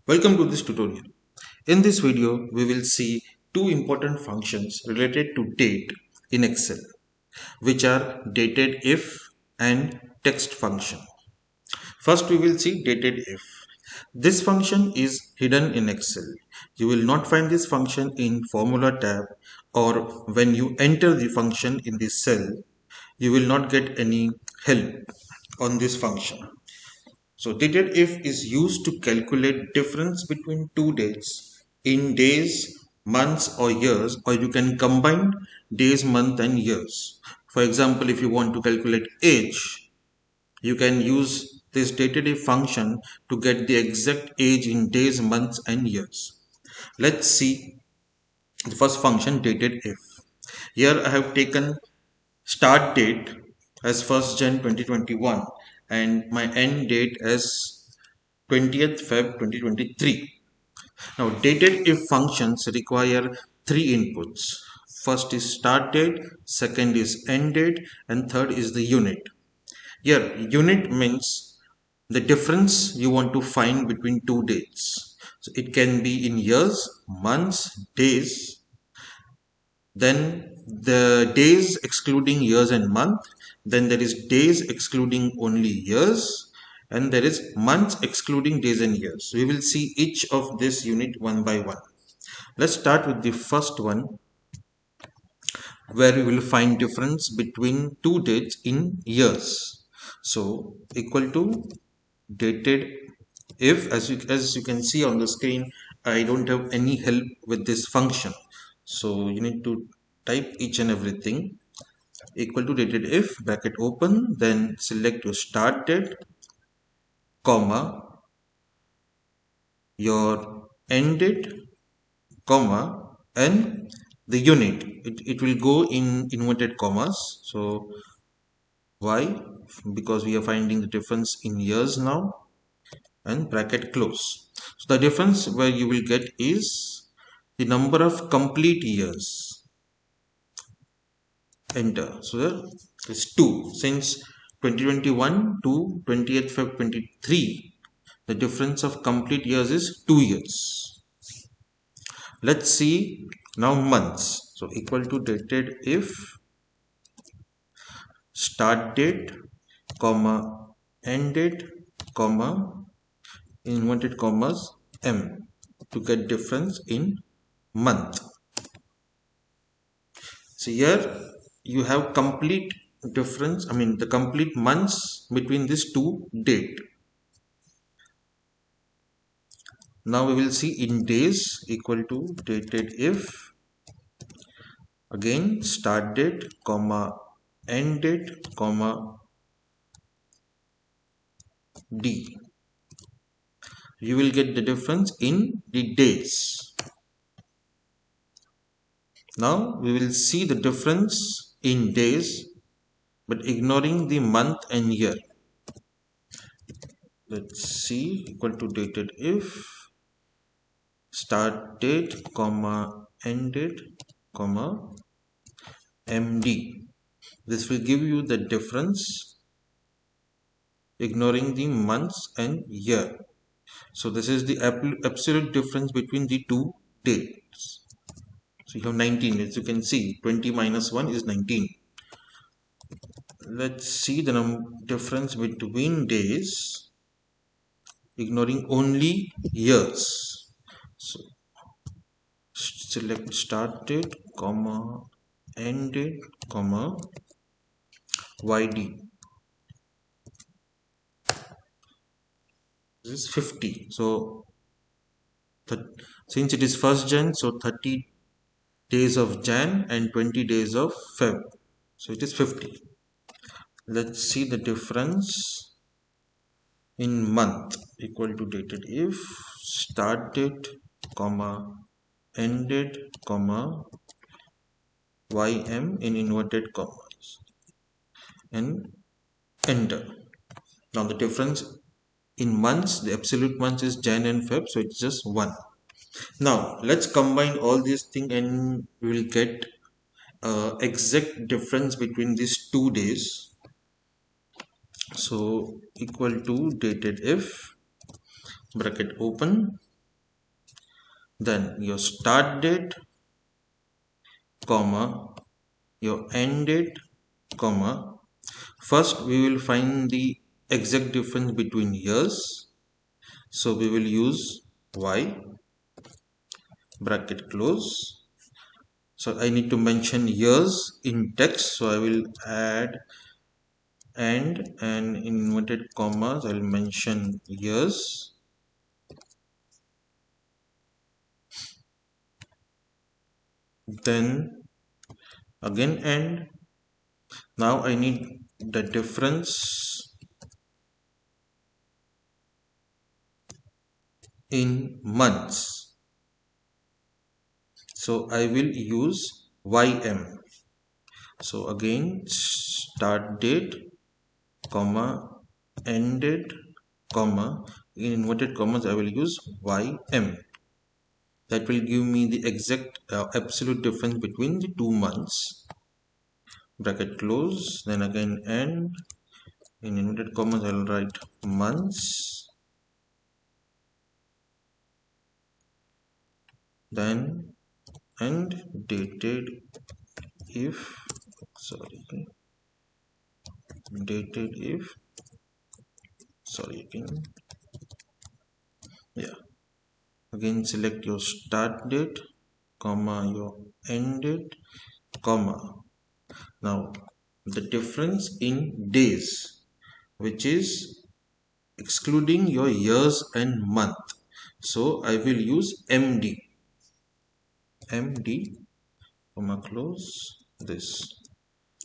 Welcome to this tutorial. In this video, we will see two important functions related to date in Excel, which are Datedif and text function. First, we will see Datedif. This function is hidden in Excel. You will not find this function in Formula tab, or when you enter the function in this cell, you will not get any help on this function. So Datedif is used to calculate difference between two dates in days, months or years, or you can combine days, month and years. For example, if you want to calculate age, you can use this Datedif function to get the exact age in days, months and years. Let's see the first function Datedif. Here I have taken start date as 1st Jan 2021 and my end date as 20th Feb 2023. Now Datedif functions require three inputs. First is start date, second is end date and third is the unit. Here unit means the difference you want to find between two dates. So it can be in years, months, days. Then the days excluding years and month, then there is days excluding only years, and there is months excluding days and years. We will see each of this unit one by one. Let's start with the first one, where we will find difference between two dates in years. So equal to dated if, as you can see on the screen, I don't have any help with this function, so you need to type each and everything. Equal to Datedif bracket open, then select your start date, comma, your end date, comma, and the unit. It will go in inverted commas. So why? Because we are finding the difference in years now, and bracket close. So the difference where you will get is the number of complete years. Enter. So there is 2. Since 2021 to 20th Feb 23, the difference of complete years is 2 years. Let's see now months. So equal to Datedif start date, comma, end date, comma, inverted commas m to get difference in month. So here you have complete difference, the complete months between these two date. Now we will see in days. Equal to Datedif again start date, comma, end date, comma, d. You will get the difference in the days. Now we will see the difference in days, but ignoring the month and year. Let's see. Equal to Datedif start date, comma, end date, comma, md. This will give you the difference ignoring the months and year. So this is the absolute difference between the two dates. So you have 19. As you can see, 20 minus 1 is 19. Let's see the difference between days ignoring only years. So select start date, comma, end date, comma, yd. This is 50. So since it is 1st Jan, so 30 days of Jan and 20 days of Feb. So it is 50. Let's see the difference in month. Equal to Datedif start date, comma, end date, comma, ym in inverted commas, and enter. Now the difference in months, the absolute months is Jan and Feb, so it's just 1. Now let's combine all these things and we will get exact difference between these 2 days. So equal to Datedif bracket open, then your start date, comma, your end date, comma. First, we will find the exact difference between years. So we will use y, bracket close. So I need to mention years in text. So I will add and in inverted commas. I'll mention years. Then again and. Now I need the difference in months. So I will use ym. So again, start date, comma, end date, comma, in inverted commas I will use ym. That will give me the exact absolute difference between the 2 months. Bracket close, then again end, in inverted commas I will write months, then end, dated if, sorry, dated if, sorry again, yeah, again select your start date, comma, your end date, comma. Now the difference in days, which is excluding your years and month, so I will use md, comma close this.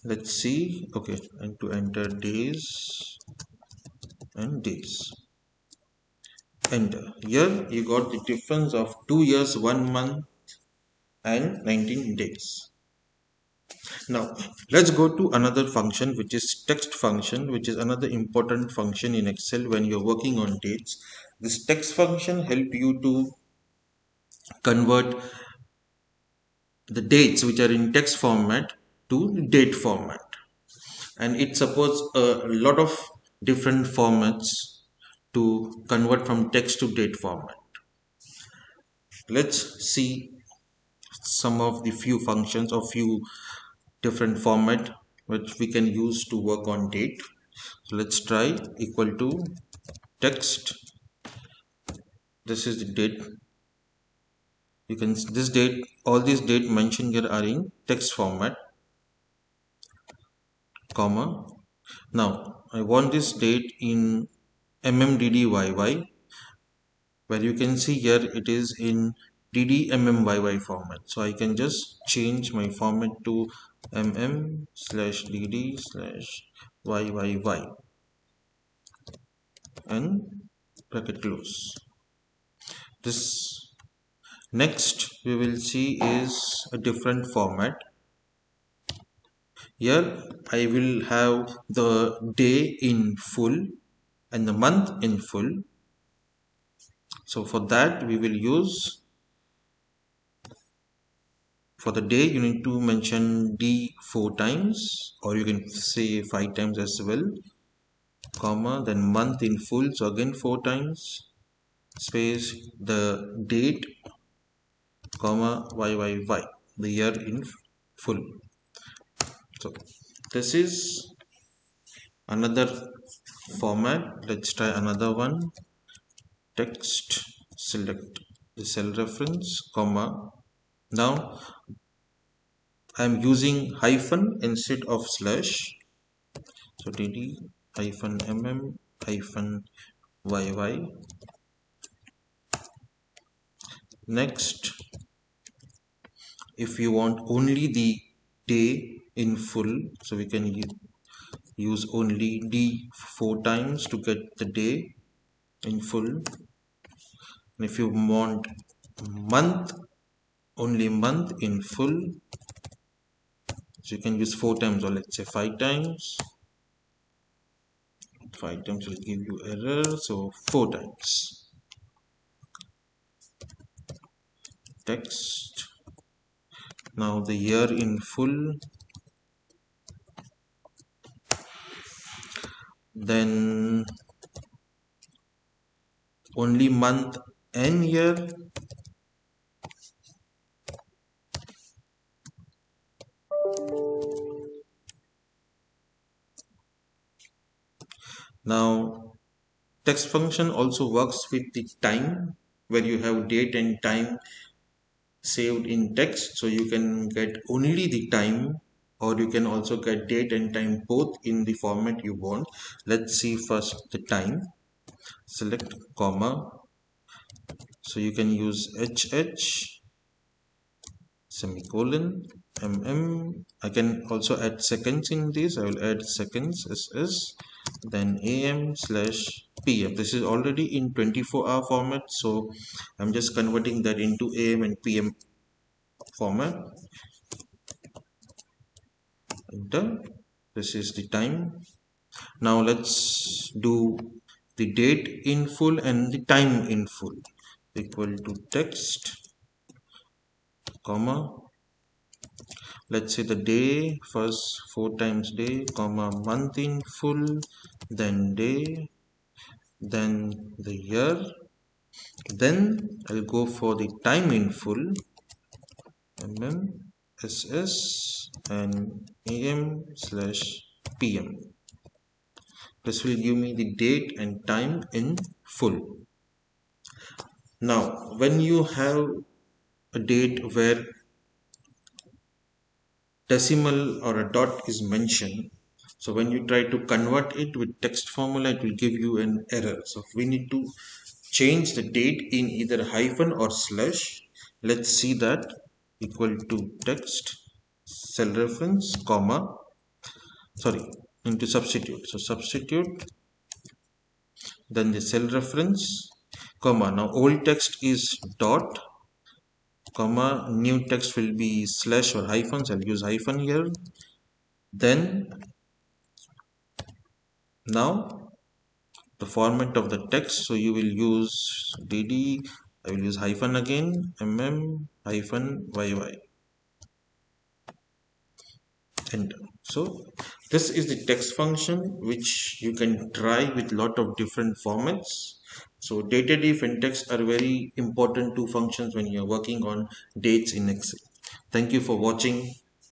Let's see. Okay, and to enter days and days, enter. Here you got the difference of 2 years 1 month and 19 days. Now let's go to another function, which is text function, which is another important function in Excel when you're working on dates. This text function help you to convert the dates which are in text format to date format, and it supports a lot of different formats to convert from text to date format. Let's see some of the few functions or few different format which we can use to work on date. So let's try equal to text. This is the date. You can this date, all these date mentioned here are in text format, comma. Now I want this date in mmddyy, where you can see here it is in ddmmyy format. So I can just change my format to mm/dd/yyyy and bracket close. This next we will see is a different format. Here I will have the day in full and the month in full. So for that we will use, for the day you need to mention d 4 times, or you can say 5 times as well, comma, then month in full, so again 4 times, space, the date, comma, yyyy, the year in full. So this is another format. Let's try another one. Text, select the cell reference, comma. Now I am using hyphen instead of slash. So dd hyphen mm hyphen yy. Next, if you want only the day in full, so we can use only d 4 times to get the day in full. And if you want month, only month in full, so you can use 4 times, or let's say 5 times. 5 times will give you error, so 4 times. Text. Now the year in full, then only month and year, Now, text function also works with the time, where you have date and time saved in text, so you can get only the time, or you can also get date and time both in the format you want. Let's see first the time. Select comma, so you can use HH semicolon I can also add seconds in this. I will add seconds SS, then AM slash PM. This is already in 24-hour format, so I'm just converting that into AM and PM format. Enter. This is the time. Now let's do the date in full and the time in full. Equal to text comma, let's say the day, first 4 times day, comma, month in full, then day, then the year, then I'll go for the time in full, SS and AM slash PM. This will give me the date and time in full. Now when you have a date where decimal or a dot is mentioned, so when you try to convert it with text formula, it will give you an error. So we need to change the date in either hyphen or slash. Let's see that. Equal to text cell reference comma, sorry, into substitute. So substitute, then the cell reference comma. Now old text is dot comma, new text will be slash or hyphens. I'll use hyphen here. Then now the format of the text, so you will use dd, I will use hyphen again, hyphen yy, enter. So this is the text function which you can try with lot of different formats. So datedif and text are very important two functions when you're working on dates in Excel. Thank you for watching.